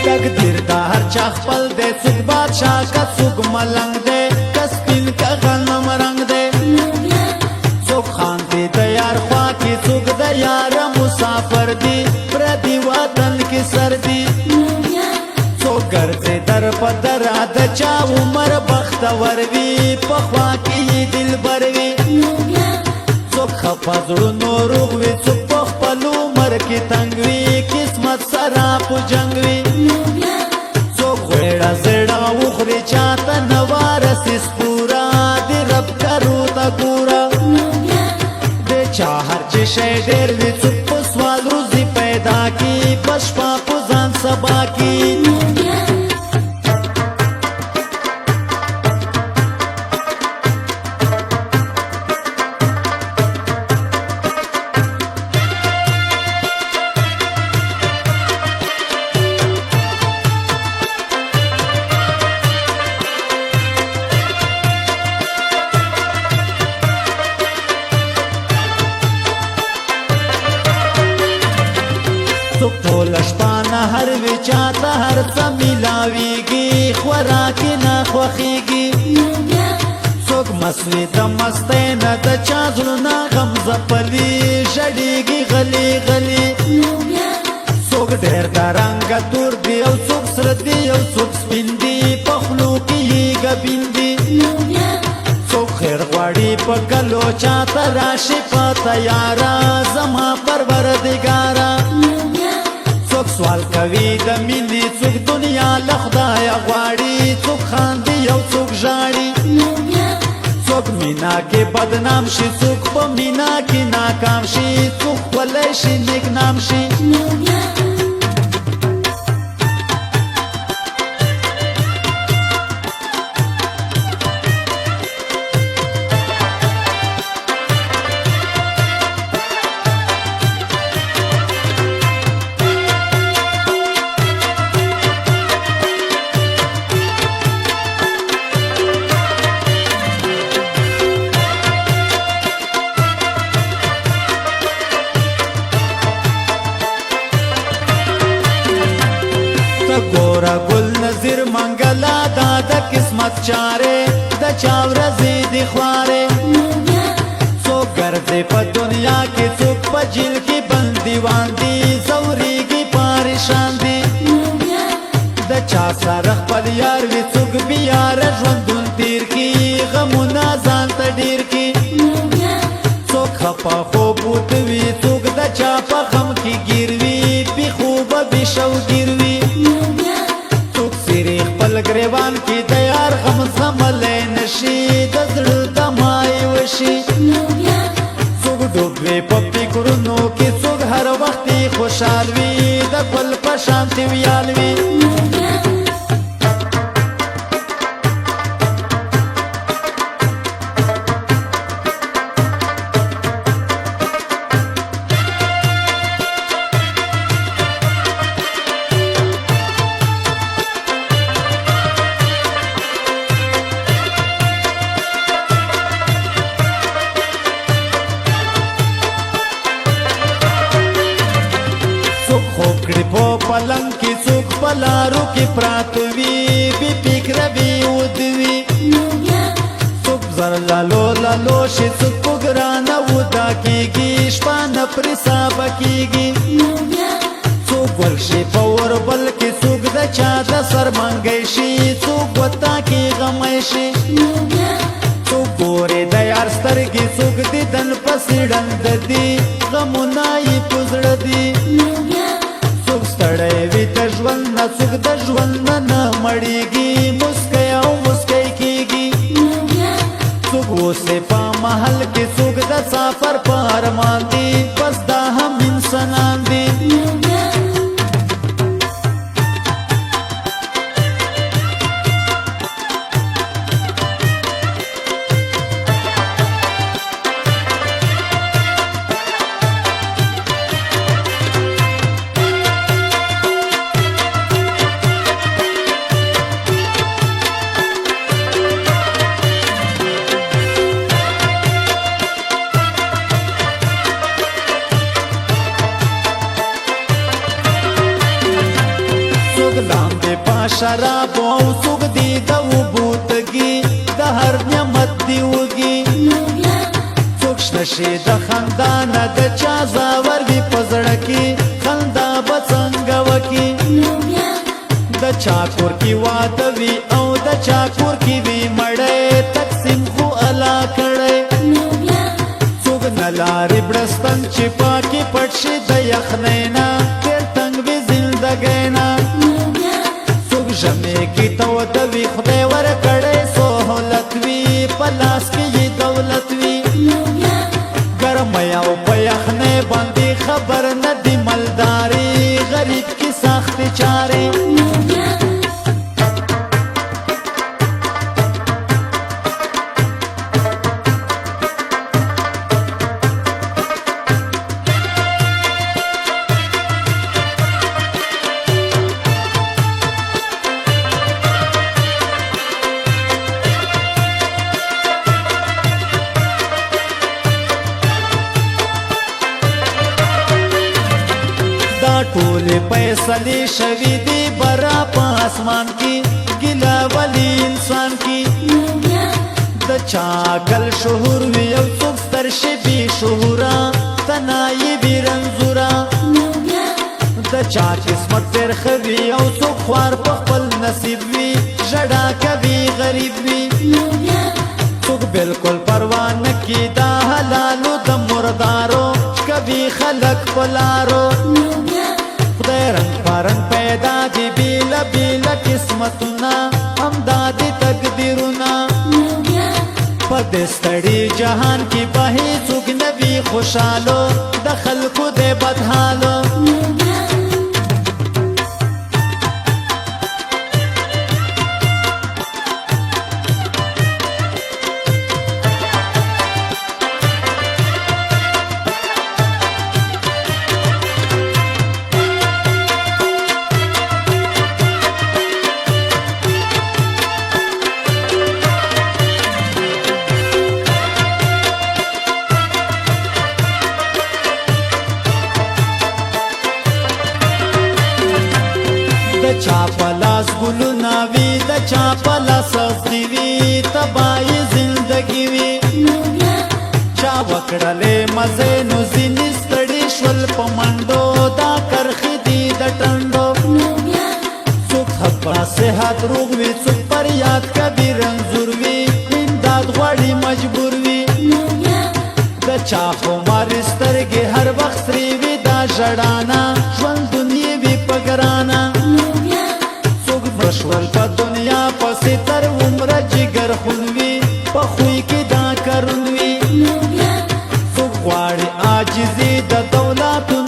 تقدیر دا هر چا خپل دی څوک بادشاه که څوک ملنګ دی که سپین که غنم رنګ دی څوک خاندي د یار خوا کې څوک د یار مسافر دی پردي وطن کې سردي څوک ګرځي در په در د چا عمر بختور وي په خوا کې دلبر وي څوک خفه زړونو روغ وي څوک په خپل عمر کې تنګ وي قسمت سره په جنګ وي څوک غوړه زړه وخوري چاته نه وارسي سپوره د رب کرو ته ګوره د چا هر چې شی ډېر وي څوک په سوال روزي پیدا کي په شپه په ځان سبا کي څوک ټوله شپه نهر وي چاته هر څه میلاویږي خوراکې نه خوښېږي څوک مست وي د مستۍ نه د چا زړونه غم ځپلي ژړېږي غلي غلي څوک ډېر د رنګه تور دي او څوک سره دي او څوک سپین دي په خولو کې یې ګبین دي څوک خیر غواړي په ګلو چاته راشي په تیاره زما پروردګاره څوک سوال کوي د مینې څوک دنیا له خدایه غواړي څوک خاندي او څوک ژاړي څوک مینا کې بدنام شي څوک په مینا کې ناکام شي څوک ښکلی شي نیک نام شي ګوره ګل نظیر منګلا دا د قسمت چارې د چا ورځې دي خوارې څوک ګرځي په دنیا کې څوک په جیل کې بندیوان دي ځورېږي پریشان دي د چا سره خپل یار وي څوک بېیاره ژوندون تېر کي غمونه ځان ته ډېر کي څوک خفه خوب وته وي څوک د چا په غم کې ګیر وي بې خوبه بې شوګیر وي ګریوان کې د یار غم زغملی نشي د زړه د مای وشي څوک ډوب وي په فکرونو کې څوک هر وخت خوشحال وي د ګل په شانتې ویال وي خوب کړي په پلنګ کې څوک په لارو کې پراته وي بې فکره وي ودوي څوک زر لالو لالو شي څوک په ګرانه ودا کېږي شپه نه پرې سابه کېږي څوک ورشي په اوربل کې څوک د چا د سر منګی شي څوک وطا کې غمی شي څوک ګورې د یار سترګې څوک دیدن پسې ړنده دي غمونه یې په زړه دي ستړی وي د ژوند نه څوک د ژوند نه مړېږي مسکی او مسکی کېږي څوک اوسې په محل کې څوک د سفر په ارمان دي بس دا هم انسانان دي شراب او څوک دی د اوبو تږي د هر نعمت دی وږي څوک شته شي د خندا نه د چا زاور وي په زړه کې خندا به څنګه وکړي د چا کور کې واده وي او د چا کور کې وي مړی تقسیم خو الله کړی څوک نه لارې بړستن چې پاکې پټ شي د یخنۍ نه ډېر تنګ وي زندګۍ نه څوک ژمې کې توده وي خدای ورکړی سهولت وي په لاس کې یې دولت وي ګرمۍ او په یخنۍ باندې خبر نه دي مالداري غریب کې سختې چارې ټولې فیصلې شوي دي برا په اسمان کې ګیله ولې انسان کې د چا عقل شعور وي او څوک ستر شي بې شعوره تنایي وي رنځوره د چا قسمت ډېر ښه وي او څوک خوار په خپل نصیب وي ژړا کوي غریب وي څوک بلکل پروا نه کړي د حلالو د مردارو کوي خلک په لارو خدای رنگ پارنگ پیدا دی بیلا بیلا قسمتونا همدا دی تقدیرونا پا دستڑی جہان کی باہی څوک نبی خوشحالو د خلقو دی بدحالو د چا پلاس ګلونه وي د چا پلاس سبزي وي تباهي زندګي وي چا وکړلې مزې نو ځینې ستړي شول په منډو دا کرښې دي د ټنډو څوک په صحت روغ وي څوک پر یاد کوي رنځور وي امداد غواړي مجبور وي د چا خمارې سترګې هر وخت سرې وي دا ژړانا ژوند دنیا وي په ګرانه شول په دنیا پسې تر عمره جګر خونوي په خوی کې دا کرونوي څوک غواړي عاجزي د دولتونو